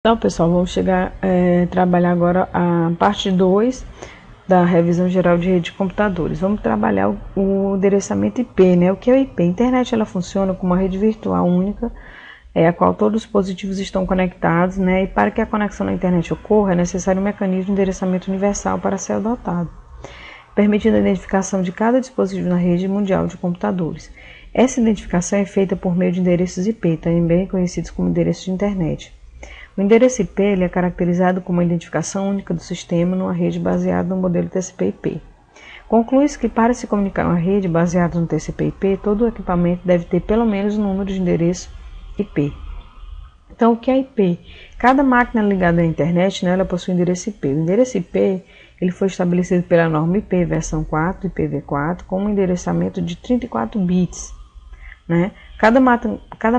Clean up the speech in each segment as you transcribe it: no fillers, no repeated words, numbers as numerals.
Então, pessoal, vamos trabalhar agora a parte 2 da revisão geral de rede de computadores. Vamos trabalhar o endereçamento IP, né? O que é o IP? A internet ela funciona como uma rede virtual única, a qual todos os dispositivos estão conectados, né? E para que a conexão na internet ocorra, é necessário um mecanismo de endereçamento universal para ser adotado, permitindo a identificação de cada dispositivo na rede mundial de computadores. Essa identificação é feita por meio de endereços IP, também conhecidos como endereços de internet. O endereço IP é caracterizado como uma identificação única do sistema numa rede baseada no modelo TCP/IP. Conclui-se que para se comunicar uma rede baseada no TCP/IP, todo o equipamento deve ter pelo menos um número de endereço IP. Então, o que é IP? Cada máquina ligada à internet, né, ela possui um endereço IP. O endereço IP ele foi estabelecido pela norma IP versão 4, IPv4, com um endereçamento de 34 bits. Né? Cada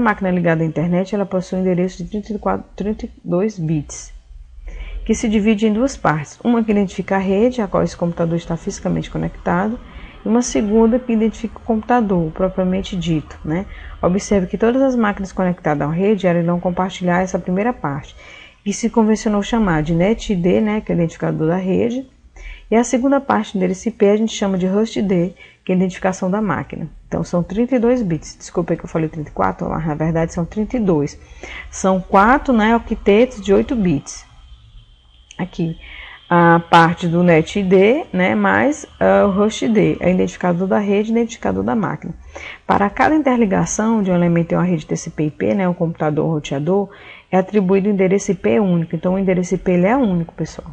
máquina ligada à internet ela possui um endereço de 32 bits, que se divide em duas partes. Uma que identifica a rede a qual esse computador está fisicamente conectado, e uma segunda que identifica o computador, propriamente dito. Né? Observe que todas as máquinas conectadas à rede irão compartilhar essa primeira parte, que se convencionou chamar de NetID, né, que é o identificador da rede, e a segunda parte do endereço IP a gente chama de HostID, que é a identificação da máquina. Então, são 32 bits. Desculpa que eu falei 34, mas na verdade são 32. São 4 octetos de 8 bits. Aqui, a parte do NetID, né, mais o HostID, é o identificador da rede e o identificador da máquina. Para cada interligação de um elemento em uma rede TCP/IP, né, um computador ou roteador, é atribuído o endereço IP único. Então, o endereço IP ele é único, pessoal.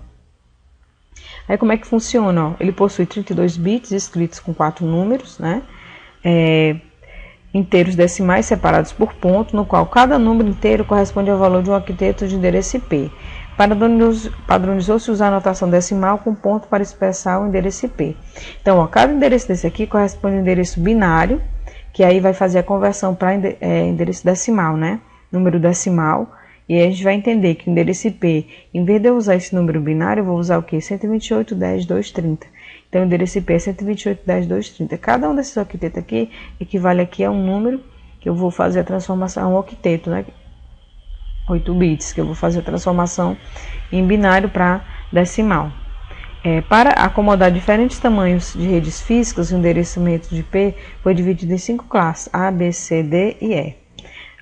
Aí como é que funciona? Ó? Ele possui 32 bits escritos com 4 números, né? Inteiros decimais separados por ponto, no qual cada número inteiro corresponde ao valor de um octeto de endereço IP. Padronizou-se usar a notação decimal com ponto para expressar o endereço IP. Então, ó, cada endereço desse aqui corresponde ao endereço binário, que aí vai fazer a conversão para endereço decimal, né? Número decimal. E aí a gente vai entender que o endereço IP, em vez de eu usar esse número binário, eu vou usar o quê? 128.10.230. Então, o endereço IP é 128.10.230. Cada um desses octetos aqui equivale aqui a um número que eu vou fazer a transformação, a um octeto, né? 8 bits, que eu vou fazer a transformação em binário para decimal. Para acomodar diferentes tamanhos de redes físicas, o endereçamento de IP foi dividido em 5 classes, A, B, C, D e E.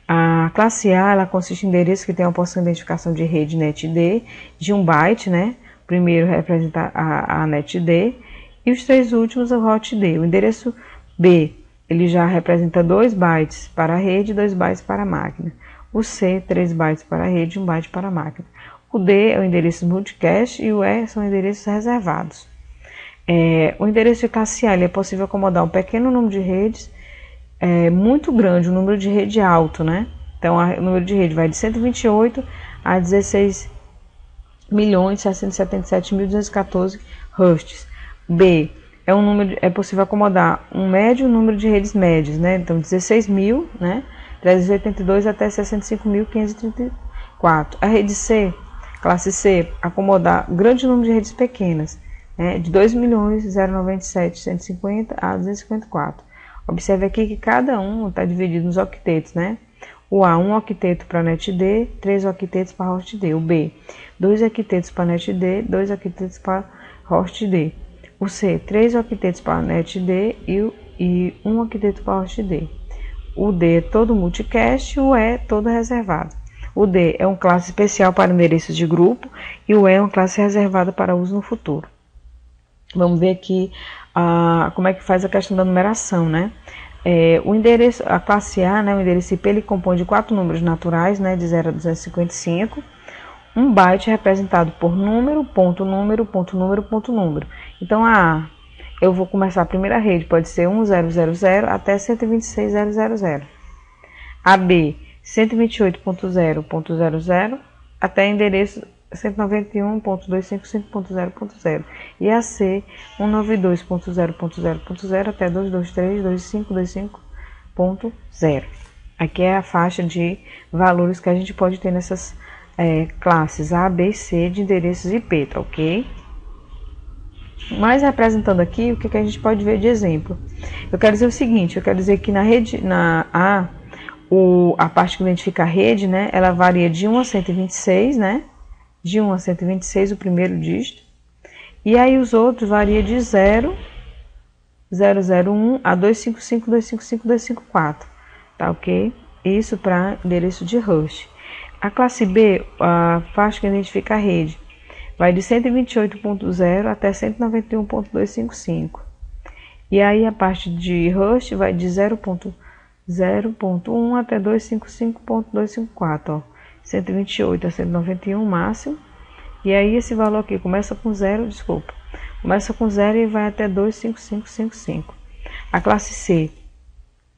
A classe A ela consiste em endereços que tem uma porção de identificação de rede NetID de 1 byte, né? O primeiro representa a NetID e os 3 últimos o HostID. O endereço B ele já representa 2 bytes para a rede e 2 bytes para a máquina. O C, 3 bytes para a rede e 1 byte para a máquina. O D é o endereço multicast e o E são endereços reservados. O endereço de classe A ele é possível acomodar um pequeno número de redes muito grande, um número de rede alto, né? Então, o número de rede vai de 128 a 16.677.214 hosts. B é possível acomodar um médio número de redes médias, né? Então, 16.000, né? 382 até 65.534. A rede C, classe C, acomodar um grande número de redes pequenas, né? De 2.097.150 a 254. Observe aqui que cada um está dividido nos octetos, né? O A, 1 octeto para NetID, 3 octetos para HostID. O B, 2 octetos para NetID, 2 octetos para HostID. O C, 3 octetos para NetID e 1 octeto para HostID. O D é todo multicast e o E todo reservado. O D é uma classe especial para endereços de grupo e o E é uma classe reservada para uso no futuro. Vamos ver aqui como é que faz a questão da numeração, né? O endereço, a classe A, né, o endereço IP, ele compõe de 4 números naturais, né, de 0 a 255. Um byte representado por número, ponto número, ponto número, ponto número. Então, eu vou começar a primeira rede, pode ser 1000 até 126.000. A B, 128.0.00 até endereço 191.255.0.0 e a C 192.0.0.0 até 223.25.25.0. Aqui é a faixa de valores que a gente pode ter nessas classes A, B e C de endereços IP, tá ok? Mas representando aqui, o que a gente pode ver de exemplo? Eu quero dizer o seguinte, eu quero dizer que na rede A, a parte que identifica a rede, né, ela varia de 1 a 126, né, de 1 a 126 o primeiro dígito, e aí os outros varia de 0, 001 a 255, 255, 254, tá ok? Isso para endereço de host. A classe B, a parte que identifica a rede, vai de 128.0 até 191.255. E aí a parte de host vai de 0.0.1 até 255.254, ó. 128 a 191 máximo. E aí esse valor aqui começa com 0, desculpa. Começa com 0 e vai até 25555. A classe C,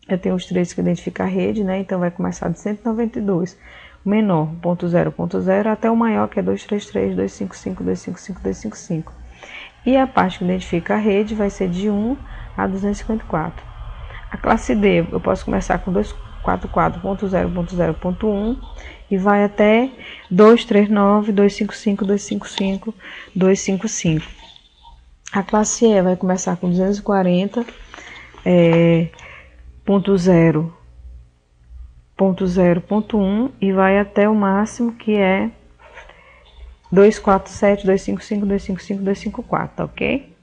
eu tenho os três que identificam a rede, né? Então vai começar de 192, o menor, 0.0, até o maior, que é 233, 255, 255, 255. E a parte que identifica a rede vai ser de 1 a 254. A classe D, eu posso começar com 244.0.0.1 e vai até 239, 255, 255, 255. A classe E vai começar com 240.0.0.1 e vai até o máximo, que é 247, 255, 255, 254, ok?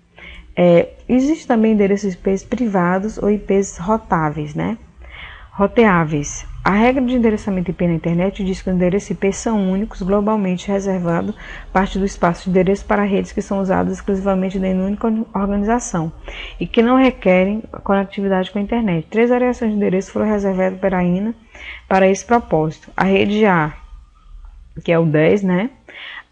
Existe também endereços IPs privados ou IPs rotáveis, né? Roteáveis. A regra de endereçamento IP na internet diz que os endereços IP são únicos, globalmente reservado parte do espaço de endereço para redes que são usadas exclusivamente dentro de uma única organização e que não requerem conectividade com a internet. 3 variações de endereço foram reservadas pela INA para esse propósito. A rede A, que é o 10, né?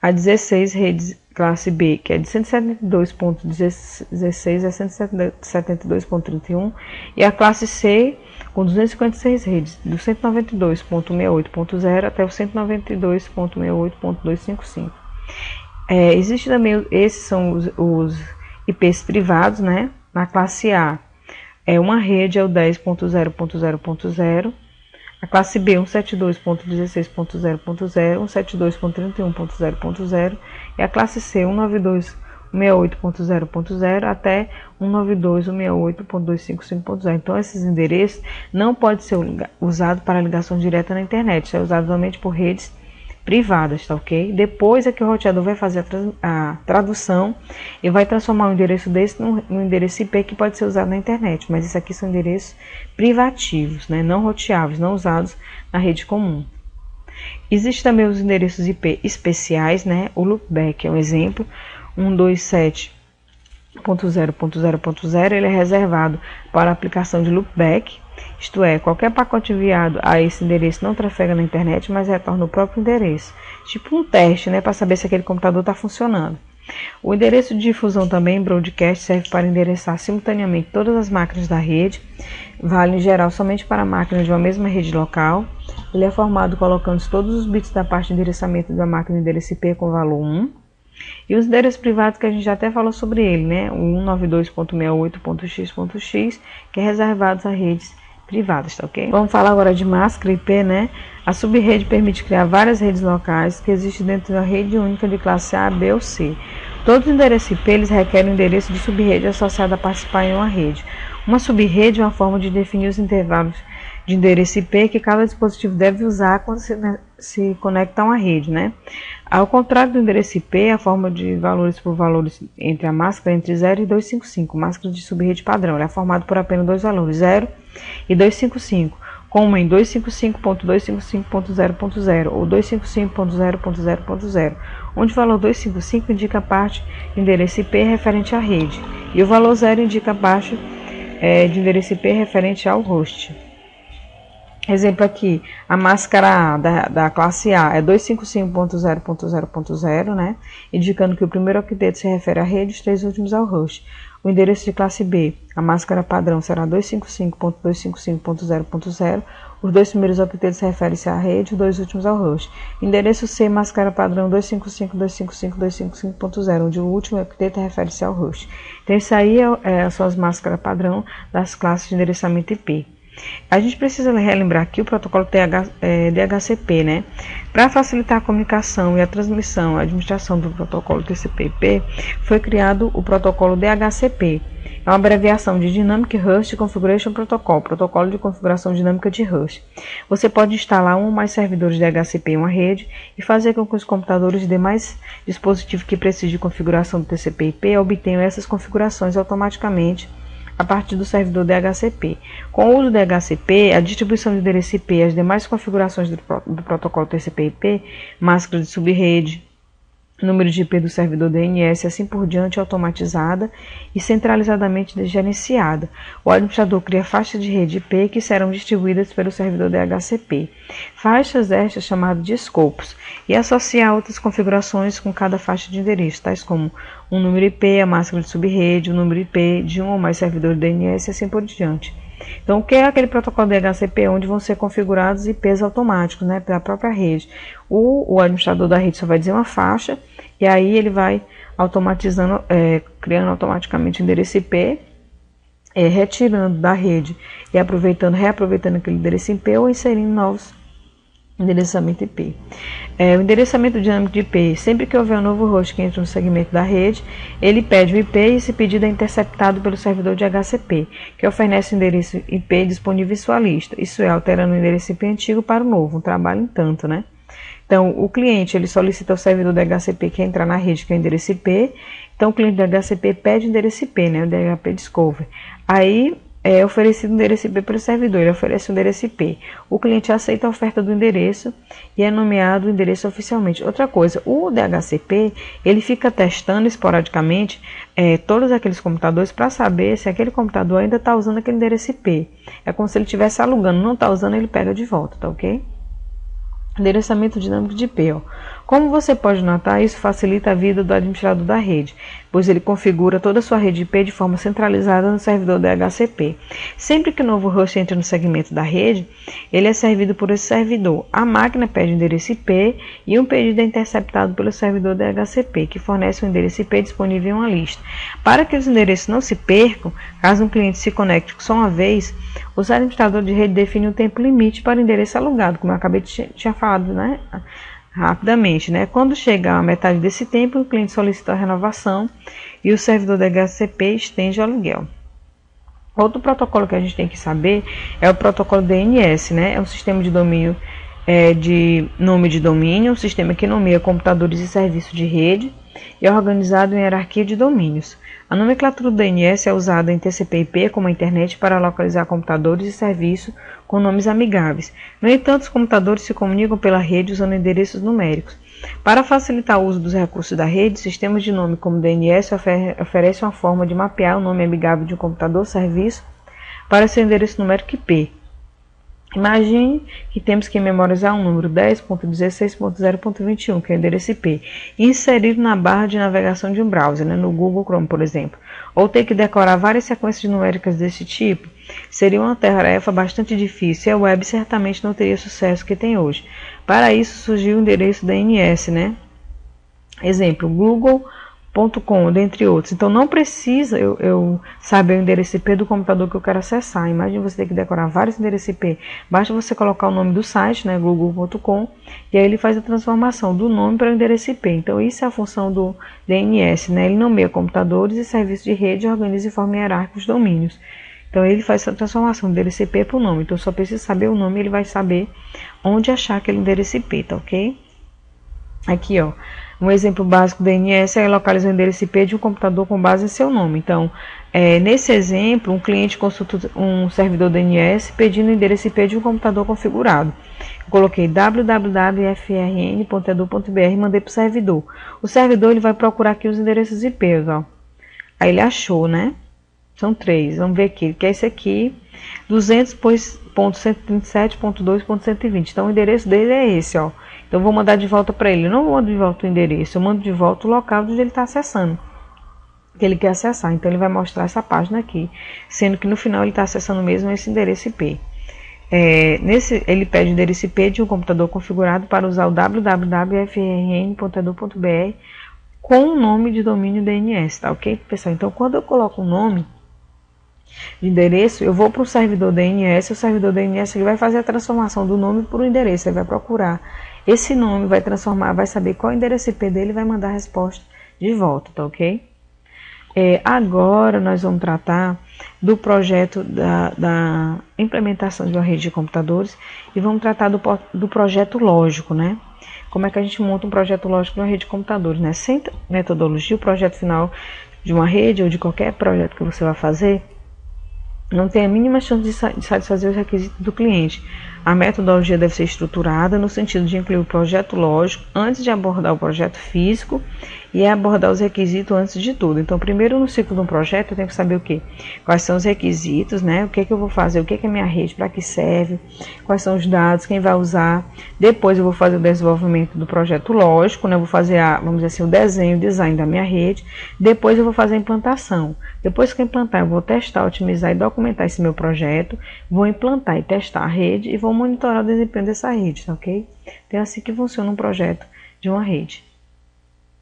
A 16 redes classe B, que é de 172.16 a 172.31, e a classe C, com 256 redes, do 192.68.0 até o 192.68.255. Existe também, esses são os IPs privados, né? Na classe A, uma rede é o 10.0.0.0. A classe B, 172.16.0.0, 172.31.0.0 e a classe C, 192.168.0.0 até 192.168.255.0. Então, esses endereços não podem ser usados para ligação direta na internet, é usado somente por redes privadas, tá ok? Depois é que o roteador vai fazer a tradução e vai transformar um endereço desse num endereço IP que pode ser usado na internet, mas isso aqui são endereços privativos, né? Não roteáveis, não usados na rede comum. Existem também os endereços IP especiais, né? O loopback é um exemplo, 127.0.0.0, ele é reservado para a aplicação de loopback. Isto é, qualquer pacote enviado a esse endereço não trafega na internet, mas retorna o próprio endereço. Tipo um teste, né, para saber se aquele computador está funcionando. O endereço de difusão também, broadcast, serve para endereçar simultaneamente todas as máquinas da rede. Vale em geral somente para máquinas de uma mesma rede local. Ele é formado colocando todos os bits da parte de endereçamento da máquina de endereço IP com valor 1. E os endereços privados, que a gente já até falou sobre ele, né? O 192.68.x.x, que é reservado a redes privadas, tá ok? Vamos falar agora de máscara IP, né? A subrede permite criar várias redes locais que existem dentro da rede única de classe A, B ou C. Todos os endereços IP eles requerem um endereço de subrede associado a participar em uma rede. Uma subrede é uma forma de definir os intervalos de endereço IP que cada dispositivo deve usar quando se conecta a uma rede, né? Ao contrário do endereço IP, a forma de valores por valores entre a máscara é entre 0 e 255, máscara de subrede padrão. Ela é formada por apenas dois valores, 0 e 255, como em 255.255.0.0 ou 255.0.0.0, onde o valor 255 indica a parte de endereço IP referente à rede e o valor 0 indica a parte de endereço IP referente ao host. Exemplo aqui, a máscara A da classe A é 255.0.0.0, né? Indicando que o primeiro octeto se refere à rede e os três últimos ao host. O endereço de classe B, a máscara padrão será 255.255.0.0, os dois primeiros octetos referem-se à rede e os dois últimos ao host. Endereço C, máscara padrão 255.255.255.0, onde o último octeto refere-se ao host. Então, isso aí são as máscaras padrão das classes de endereçamento IP. A gente precisa relembrar aqui o protocolo DHCP, né? Para facilitar a comunicação e a transmissão, a administração do protocolo TCP/IP, foi criado o protocolo DHCP. É uma abreviação de Dynamic Host Configuration Protocol, protocolo de configuração dinâmica de host. Você pode instalar um ou mais servidores DHCP em uma rede e fazer com que os computadores de demais dispositivos que precisem de configuração do TCP/IP obtenham essas configurações automaticamente a partir do servidor DHCP. Com o uso do DHCP, a distribuição de endereço IP e as demais configurações do protocolo TCP/IP, máscara de subrede, número de IP do servidor DNS, assim por diante, automatizada e centralizadamente gerenciada. O administrador cria faixas de rede IP que serão distribuídas pelo servidor DHCP. Faixas estas chamadas de scopes, e associar outras configurações com cada faixa de endereço, tais como um número IP, a máscara de subrede, o número IP de um ou mais servidores DNS, assim por diante. Então, o que é aquele protocolo DHCP? Onde vão ser configurados IPs automáticos, né, pela própria rede. O administrador da rede só vai dizer uma faixa, e aí ele vai automatizando, criando automaticamente o endereço IP, retirando da rede e reaproveitando aquele endereço IP ou inserindo novos endereçamento IP. O endereçamento dinâmico de IP, sempre que houver um novo host que entra no segmento da rede, ele pede o IP e esse pedido é interceptado pelo servidor de DHCP, que oferece o endereço IP disponível em sua lista, isso é, alterando o endereço IP antigo para o novo, um trabalho em tanto, né? Então, o cliente ele solicita ao servidor da DHCP que entrar na rede, que é o endereço IP. Então, o cliente da DHCP pede o endereço IP, né, o DHCP Discover. Aí, é oferecido o endereço IP pelo servidor, ele oferece o endereço IP. O cliente aceita a oferta do endereço e é nomeado o endereço oficialmente. Outra coisa, o DHCP, ele fica testando esporadicamente todos aqueles computadores para saber se aquele computador ainda está usando aquele endereço IP. É como se ele estivesse alugando, não está usando, ele pega de volta, tá ok? Endereçamento dinâmico de IP. Como você pode notar, isso facilita a vida do administrador da rede, pois ele configura toda a sua rede IP de forma centralizada no servidor DHCP. Sempre que o novo host entra no segmento da rede, ele é servido por esse servidor. A máquina pede o endereço IP e um pedido é interceptado pelo servidor DHCP, que fornece um endereço IP disponível em uma lista. Para que os endereços não se percam, caso um cliente se conecte só uma vez, o administrador de rede define um tempo limite para o endereço alugado, como eu acabei de tinha falado, né? Rapidamente, né? Quando chega a metade desse tempo, o cliente solicita a renovação e o servidor da DHCP estende o aluguel. Outro protocolo que a gente tem que saber é o protocolo DNS, né? É um sistema de domínio, de nome de domínio, um sistema que nomeia computadores e serviços de rede e é organizado em hierarquia de domínios. A nomenclatura do DNS é usada em TCP/IP como a internet para localizar computadores e serviços com nomes amigáveis. No entanto, os computadores se comunicam pela rede usando endereços numéricos. Para facilitar o uso dos recursos da rede, sistemas de nome como DNS oferecem uma forma de mapear o nome amigável de um computador ou serviço para seu endereço numérico IP. Imagine que temos que memorizar um número 10.16.0.21, que é o endereço IP, e inserir na barra de navegação de um browser, né, no Google Chrome, por exemplo. Ou ter que decorar várias sequências numéricas desse tipo. Seria uma tarefa bastante difícil e a web certamente não teria o sucesso que tem hoje. Para isso surgiu o endereço DNS, né? Exemplo, google.com, dentre outros. Então não precisa eu saber o endereço IP do computador que eu quero acessar. Imagina você ter que decorar vários endereços IP. Basta você colocar o nome do site, né, google.com, e aí ele faz a transformação do nome para o endereço IP. Então isso é a função do DNS, né? Ele nomeia computadores e serviços de rede e organiza de forma hierárquica os domínios. Então ele faz essa transformação do endereço IP para o nome. Então só precisa saber o nome e ele vai saber onde achar aquele endereço IP, tá ok? Aqui, ó. Um exemplo básico do DNS é localizar o endereço IP de um computador com base em seu nome. Então, nesse exemplo, um cliente consulta um servidor DNS pedindo o endereço IP de um computador configurado. Eu coloquei www.frn.edu.br e mandei para o servidor. O servidor ele vai procurar aqui os endereços IP, ó. Aí ele achou, né? São 3. Vamos ver aqui, que é esse aqui, 200.137.2.120. Então, o endereço dele é esse, ó. Então, eu vou mandar de volta para ele. Eu não mando de volta o endereço, eu mando de volta o local onde ele está acessando, que ele quer acessar. Então, ele vai mostrar essa página aqui, sendo que no final ele está acessando mesmo esse endereço IP. Ele pede o endereço IP de um computador configurado para usar o www.frn.edu.br com o nome de domínio DNS, tá ok, pessoal? Então, quando eu coloco um nome, de endereço, eu vou para o servidor DNS, o servidor DNS ele vai fazer a transformação do nome por um endereço, ele vai procurar esse nome, vai transformar, vai saber qual é o endereço IP dele e vai mandar a resposta de volta, tá ok? Agora nós vamos tratar do projeto da implementação de uma rede de computadores e vamos tratar do projeto lógico, né? Como é que a gente monta um projeto lógico de uma rede de computadores, né? Sem metodologia, o projeto final de uma rede ou de qualquer projeto que você vai fazer não tem a mínima chance de satisfazer os requisitos do cliente. A metodologia deve ser estruturada no sentido de incluir o projeto lógico antes de abordar o projeto físico e abordar os requisitos antes de tudo. Então, primeiro no ciclo de um projeto eu tenho que saber o quê? Quais são os requisitos, né? O que é que eu vou fazer, o que é minha rede, para que serve, quais são os dados, quem vai usar. Depois eu vou fazer o desenvolvimento do projeto lógico, né? Eu vou fazer, vamos dizer assim, o desenho, o design da minha rede. Depois eu vou fazer a implantação. Depois que eu implantar, eu vou testar, otimizar e documentar esse meu projeto. Vou implantar e testar a rede e vou monitorar o desempenho dessa rede, tá ok? Então é assim que funciona um projeto de uma rede.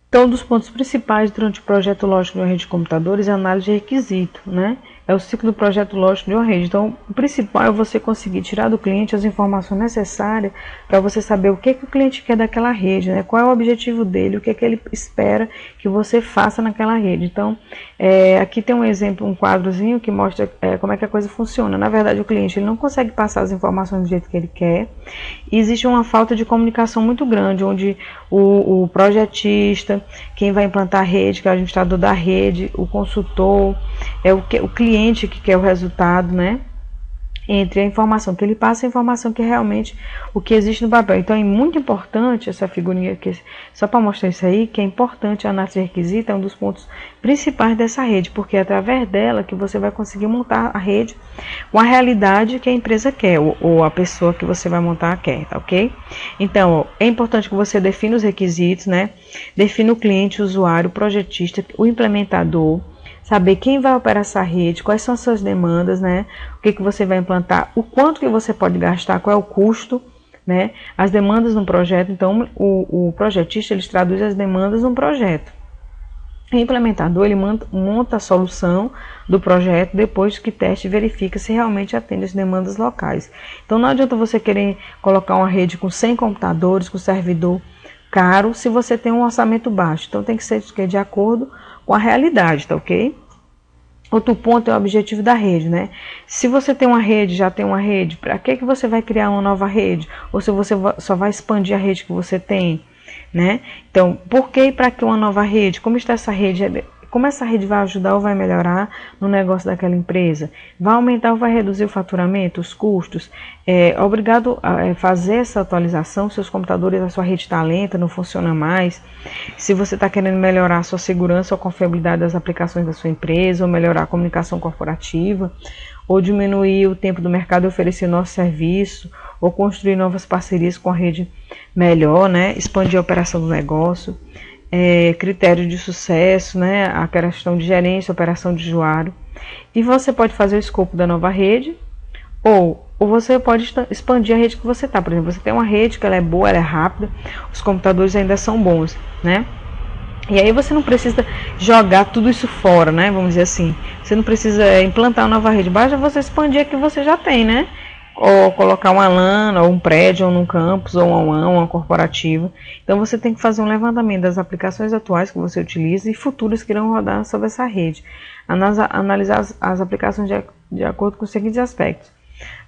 Então, um dos pontos principais durante o projeto lógico de uma rede de computadores é a análise de requisito, né? É o ciclo do projeto lógico de uma rede. Então, o principal é você conseguir tirar do cliente as informações necessárias para você saber o que o cliente quer daquela rede, né? Qual é o objetivo dele, o que ele espera que você faça naquela rede. Então, aqui tem um exemplo, um quadrozinho que mostra como é que a coisa funciona. Na verdade, o cliente ele não consegue passar as informações do jeito que ele quer. E existe uma falta de comunicação muito grande, onde o projetista, quem vai implantar a rede, que é o administrador da rede, o consultor, o cliente que quer o resultado, né? Entre a informação que ele passa e a informação que realmente o que existe no papel. Então é muito importante essa figurinha aqui, só para mostrar isso aí, que é importante a análise de requisito, é um dos pontos principais dessa rede, porque é através dela que você vai conseguir montar a rede com a realidade que a empresa quer, ou a pessoa que você vai montar quer, tá ok? Então, é importante que você defina os requisitos, né? Defina o cliente, o usuário, o projetista, o implementador, saber quem vai operar essa rede, quais são as suas demandas, né? O que você vai implantar, o quanto que você pode gastar, qual é o custo, né? As demandas no projeto. Então, o projetista ele traduz as demandas no projeto. O implementador ele monta a solução do projeto depois que teste e verifica se realmente atende as demandas locais. Então, não adianta você querer colocar uma rede com 100 computadores, com servidor caro, se você tem um orçamento baixo. Então, tem que ser de acordo com a realidade, tá ok? Outro ponto é o objetivo da rede, né? Se você tem uma rede, já tem uma rede, para que você vai criar uma nova rede? Ou se você só vai expandir a rede que você tem, né? Então, por que e para que uma nova rede? Como está essa rede? Como essa rede vai ajudar ou vai melhorar no negócio daquela empresa? Vai aumentar ou vai reduzir o faturamento, os custos? É obrigado a fazer essa atualização, seus computadores, a sua rede está lenta, não funciona mais. Se você está querendo melhorar a sua segurança ou a confiabilidade das aplicações da sua empresa, ou melhorar a comunicação corporativa, ou diminuir o tempo do mercado e oferecer nosso serviço, ou construir novas parcerias com a rede melhor, né? Expandir a operação do negócio. Critério de sucesso, né, a questão de gerência, operação de usuário. E você pode fazer o escopo da nova rede, ou você pode expandir a rede que você está. Por exemplo, você tem uma rede que ela é boa, ela é rápida, os computadores ainda são bons, né? E aí você não precisa jogar tudo isso fora, né? Vamos dizer assim. Você não precisa implantar uma nova rede, basta você expandir a que você já tem, né? Ou colocar uma LAN, ou um prédio, ou num campus, ou uma corporativa. Então você tem que fazer um levantamento das aplicações atuais que você utiliza e futuras que irão rodar sobre essa rede. Analisar as aplicações de acordo com os seguintes aspectos: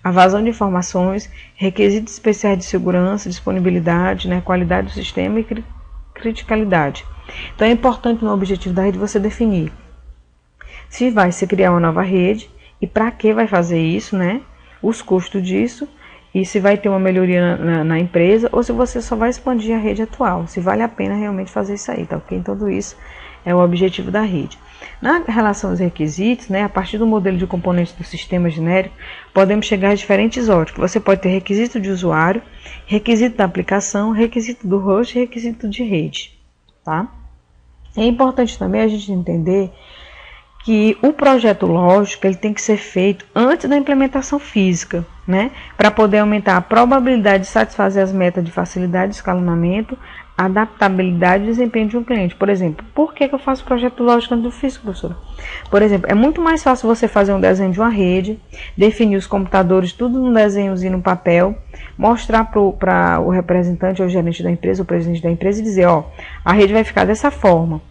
a vazão de informações, requisitos especiais de segurança, disponibilidade, né, qualidade do sistema e criticalidade. Então é importante no objetivo da rede você definir se vai se criar uma nova rede e para que vai fazer isso, né? Os custos disso, e se vai ter uma melhoria na empresa, ou se você só vai expandir a rede atual, se vale a pena realmente fazer isso aí, tá ok? Então, tudo isso é o objetivo da rede. Na relação aos requisitos, né, a partir do modelo de componentes do sistema genérico, podemos chegar a diferentes óticas. Você pode ter requisito de usuário, requisito da aplicação, requisito do host e requisito de rede, tá? É importante também a gente entender que o projeto lógico ele tem que ser feito antes da implementação física, né? Para poder aumentar a probabilidade de satisfazer as metas de facilidade de escalonamento, adaptabilidade e desempenho de um cliente. Por exemplo, por que eu faço projeto lógico do físico, professora? Por exemplo, é muito mais fácil você fazer um desenho de uma rede, definir os computadores, tudo num desenhozinho no papel, mostrar para o representante ou o gerente da empresa, o presidente da empresa e dizer, ó, a rede vai ficar dessa forma.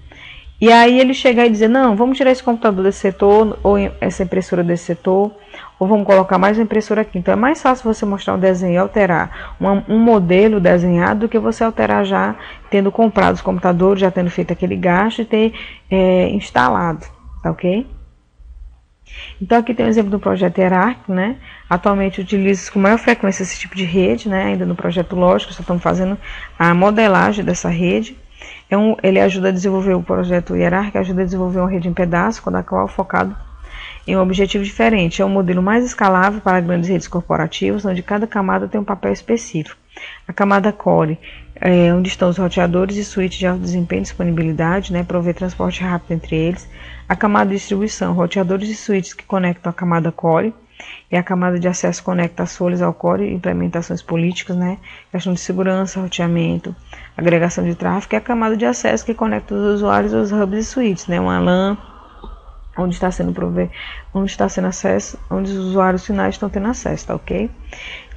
E aí ele chegar e dizer, não, vamos tirar esse computador desse setor, ou essa impressora desse setor, ou vamos colocar mais uma impressora aqui. Então é mais fácil você mostrar um desenho e alterar um modelo desenhado do que você alterar já tendo comprado os computadores, já tendo feito aquele gasto e ter instalado, tá ok? Então aqui tem um exemplo do projeto hierárquico, né? Atualmente utiliza com maior frequência esse tipo de rede, né? Ainda no projeto lógico, só estamos fazendo a modelagem dessa rede. Ele ajuda a desenvolver o projeto hierárquico, ajuda a desenvolver uma rede em pedaços, cada qual focado em um objetivo diferente. É um modelo mais escalável para grandes redes corporativas, onde cada camada tem um papel específico. A camada core, onde estão os roteadores e switches de alto desempenho e disponibilidade, né, prover transporte rápido entre eles. A camada de distribuição, roteadores e switches que conectam a camada core. E a camada de acesso conecta as folhas ao core, implementações políticas, né, questão de segurança, roteamento, agregação de tráfego, e a camada de acesso que conecta os usuários aos hubs e switches, né, uma LAN, onde está sendo acesso, onde os usuários finais estão tendo acesso, tá ok?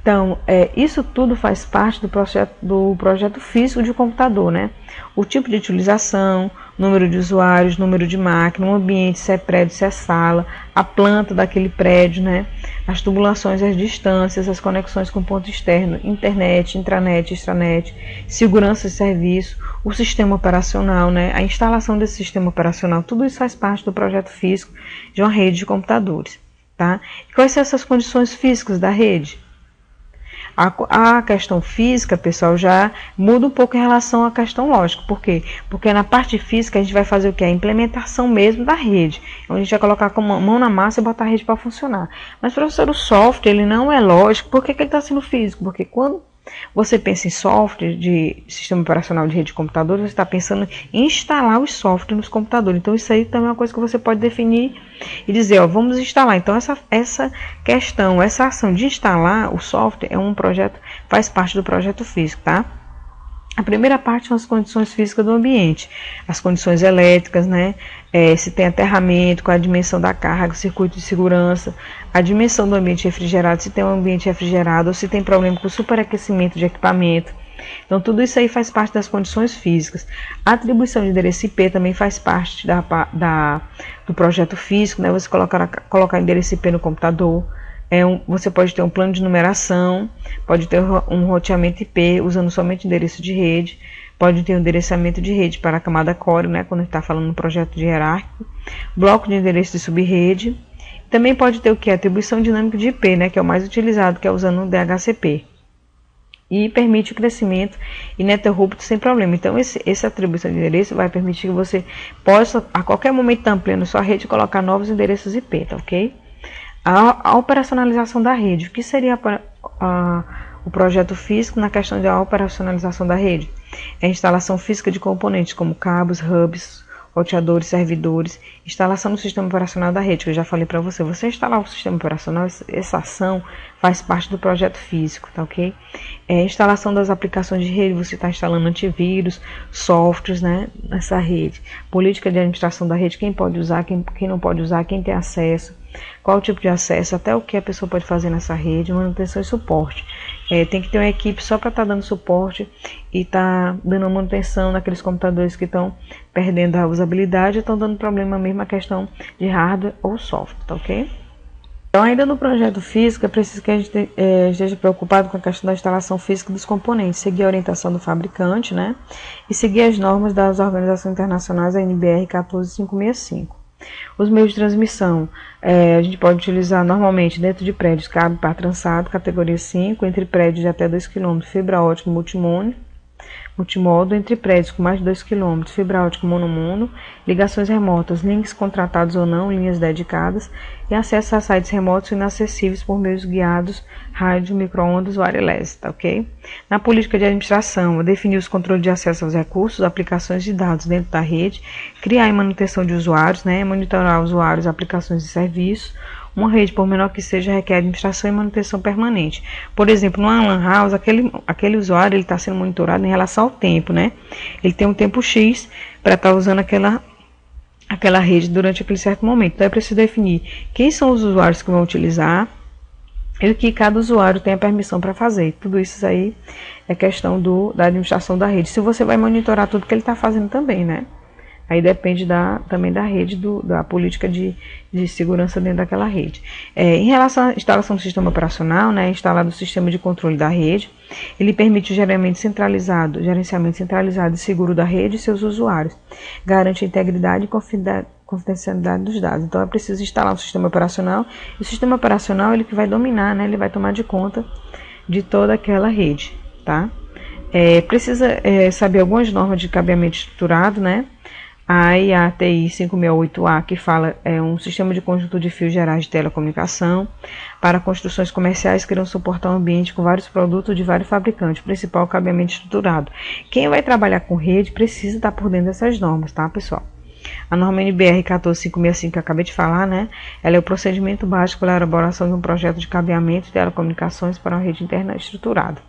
Então, isso tudo faz parte do projeto físico de computador, né? O tipo de utilização, número de usuários, número de máquina, o ambiente, se é prédio, se é sala, a planta daquele prédio, né? As tubulações, as distâncias, as conexões com ponto externo, internet, intranet, extranet, segurança de serviço, o sistema operacional, né? A instalação desse sistema operacional, tudo isso faz parte do projeto físico de uma rede de computadores, tá? E quais são essas condições físicas da rede? A questão física, pessoal, já muda um pouco em relação à questão lógica. Por quê? Porque na parte física a gente vai fazer o que? A implementação mesmo da rede. Onde a gente vai colocar com a mão na massa e botar a rede para funcionar. Mas, professor, o software ele não é lógico. Por que ele está sendo físico? Porque quando você pensa em software de sistema operacional de rede de computadores, você está pensando em instalar os softwares nos computadores. Então isso aí também é uma coisa que você pode definir e dizer, ó, vamos instalar. Então essa questão, essa ação de instalar o software é um projeto, faz parte do projeto físico, tá? A primeira parte são as condições físicas do ambiente, as condições elétricas, né? Se tem aterramento, qual a dimensão da carga, o circuito de segurança, a dimensão do ambiente refrigerado, se tem um ambiente refrigerado ou se tem problema com superaquecimento de equipamento. Então, tudo isso aí faz parte das condições físicas. A atribuição de endereço IP também faz parte do projeto físico, né? Você colocar endereço IP no computador. Você pode ter um plano de numeração, pode ter um roteamento IP usando somente endereço de rede, pode ter um endereçamento de rede para a camada core, né, quando a gente está falando no projeto de hierárquico, bloco de endereço de subrede. Também pode ter o que? Atribuição dinâmica de IP, né, que é o mais utilizado, que é usando o DHCP. E permite o crescimento ininterrupto sem problema. Então, essa atribuição de endereço vai permitir que você possa, a qualquer momento, estar ampliando sua rede e colocar novos endereços IP, tá ok? A operacionalização da rede. O que seria o projeto físico na questão da operacionalização da rede? É a instalação física de componentes como cabos, hubs, roteadores, servidores, instalação do sistema operacional da rede, que eu já falei para você. Você instalar o sistema operacional, essa ação faz parte do projeto físico, tá ok? Instalação das aplicações de rede, você está instalando antivírus, softwares, né, nessa rede. Política de administração da rede, quem pode usar, quem não pode usar, quem tem acesso, qual o tipo de acesso, até o que a pessoa pode fazer nessa rede, manutenção e suporte. Tem que ter uma equipe só para estar dando suporte e estar dando manutenção naqueles computadores que estão perdendo a usabilidade e estão dando problema mesmo a questão de hardware ou software, tá ok? Então, ainda no projeto físico, é preciso que a gente esteja preocupado com a questão da instalação física dos componentes, seguir a orientação do fabricante, né? E seguir as normas das organizações internacionais, a NBR 14565. Os meios de transmissão, a gente pode utilizar normalmente dentro de prédios cabo par trançado, categoria 5, entre prédios de até 2 km, fibra ótica multimodo, entre prédios com mais de 2 km, fibra ótica monomono, ligações remotas, links contratados ou não, linhas dedicadas, e acesso a sites remotos inacessíveis por meios guiados, rádio, micro-ondas, wireless, tá ok? Na política de administração, definir os controles de acesso aos recursos, aplicações de dados dentro da rede, criar e manutenção de usuários, né, monitorar usuários, aplicações e serviços, Uma rede, por menor que seja, requer administração e manutenção permanente. Por exemplo, numa LAN house, aquele usuário está sendo monitorado em relação ao tempo, né? Ele tem um tempo X para estar usando aquela rede durante aquele certo momento. Então é preciso definir quem são os usuários que vão utilizar e o que cada usuário tem a permissão para fazer. Tudo isso aí é questão da administração da rede. Se você vai monitorar tudo que ele está fazendo também, né? Aí depende também da rede, da política de segurança dentro daquela rede. Em relação à instalação do sistema operacional, né, instalado o sistema de controle da rede, ele permite o gerenciamento centralizado e seguro da rede e seus usuários. Garante a integridade e confidencialidade dos dados. Então é preciso instalar um sistema operacional, e o sistema operacional ele que vai dominar, né, ele vai tomar de conta de toda aquela rede, tá? Precisa saber algumas normas de cabeamento estruturado, né? A IATI 568A, que fala um sistema de conjunto de fios gerais de telecomunicação para construções comerciais que irão suportar um ambiente com vários produtos de vários fabricantes, principal cabeamento estruturado. Quem vai trabalhar com rede precisa estar por dentro dessas normas, tá, pessoal? A norma NBR 14565 que eu acabei de falar, né? Ela é o procedimento básico para a elaboração de um projeto de cabeamento de telecomunicações para uma rede interna estruturada.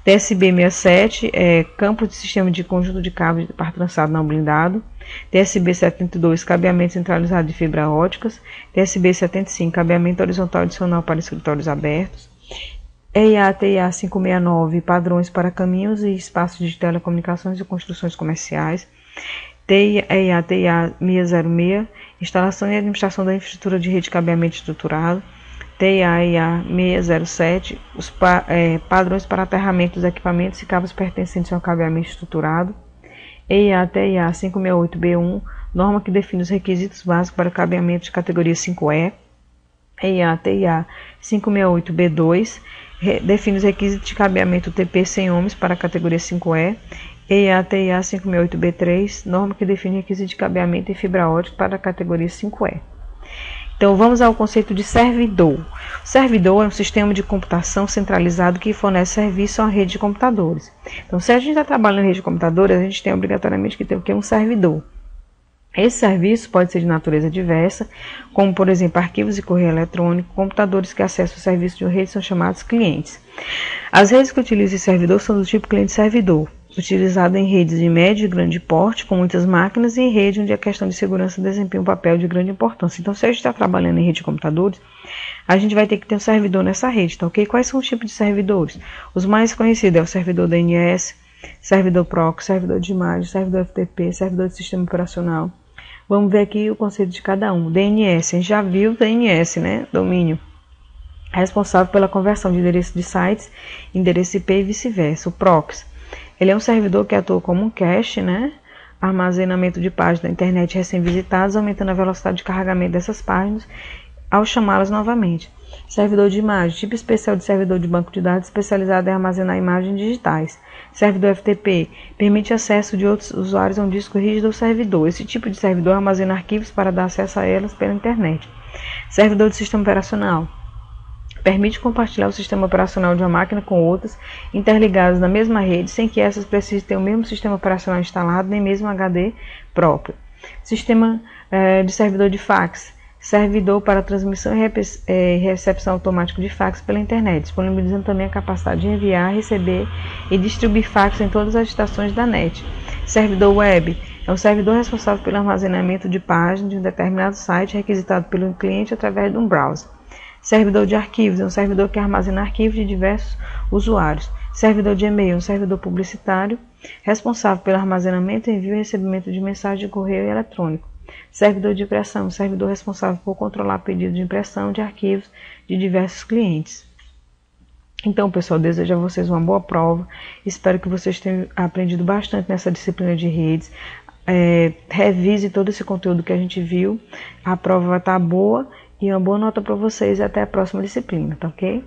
TSB 67 é campo de sistema de conjunto de cabos de par trançado não blindado. TSB 72 cabeamento centralizado de fibra óticas. TSB 75 cabeamento horizontal adicional para escritórios abertos. EIA-TIA 569 padrões para caminhos e espaços de telecomunicações e construções comerciais. EIA-TIA 606 instalação e administração da infraestrutura de rede de cabeamento estruturado. TIA 607, os padrões para aterramento dos equipamentos e cabos pertencentes ao cabeamento estruturado. EIA-TIA 568B1, norma que define os requisitos básicos para o cabeamento de categoria 5E. EIA-TIA 568B2, define os requisitos de cabeamento TP 100 ohms para a categoria 5E. EIA-TIA 568B3, norma que define requisitos de cabeamento em fibra ótica para a categoria 5E. Então, vamos ao conceito de servidor. O servidor é um sistema de computação centralizado que fornece serviço a uma rede de computadores. Então, se a gente está trabalhando em rede de computadores, a gente tem obrigatoriamente que ter o que? Um servidor. Esse serviço pode ser de natureza diversa, como, por exemplo, arquivos e correio eletrônico. Computadores que acessam o serviço de uma rede são chamados clientes. As redes que utilizam esse servidor são do tipo cliente-servidor, utilizado em redes de médio e grande porte, com muitas máquinas, e em rede onde a questão de segurança desempenha um papel de grande importância. Então, se a gente está trabalhando em rede de computadores, a gente vai ter que ter um servidor nessa rede, tá ok? Quais são os tipos de servidores? Os mais conhecidos é o servidor DNS, servidor proxy, servidor de imagem, servidor FTP, servidor de sistema operacional. Vamos ver aqui o conceito de cada um. DNS, a gente já viu o DNS, né? Domínio. Responsável pela conversão de endereço de sites, endereço IP e vice-versa. O proxy, ele é um servidor que atua como um cache, né? Armazenamento de páginas da internet recém-visitadas, aumentando a velocidade de carregamento dessas páginas ao chamá-las novamente. Servidor de imagem, tipo especial de servidor de banco de dados especializado em armazenar imagens digitais. Servidor FTP, permite acesso de outros usuários a um disco rígido ou servidor. Esse tipo de servidor armazena arquivos para dar acesso a elas pela internet. Servidor de sistema operacional, permite compartilhar o sistema operacional de uma máquina com outras, interligadas na mesma rede, sem que essas precisem ter o mesmo sistema operacional instalado, nem mesmo HD próprio. Sistema de servidor de fax, servidor para transmissão e recepção automática de fax pela internet, disponibilizando também a capacidade de enviar, receber e distribuir fax em todas as estações da net. Servidor web é um servidor responsável pelo armazenamento de páginas de um determinado site requisitado pelo cliente através de um browser. Servidor de arquivos é um servidor que armazena arquivos de diversos usuários. Servidor de e-mail é um servidor publicitário responsável pelo armazenamento, envio e recebimento de mensagem de correio eletrônico. Servidor de impressão, servidor responsável por controlar pedidos de impressão de arquivos de diversos clientes. Então, pessoal, desejo a vocês uma boa prova. Espero que vocês tenham aprendido bastante nessa disciplina de redes. Revise todo esse conteúdo que a gente viu. A prova vai estar boa e uma boa nota para vocês. E até a próxima disciplina, tá ok?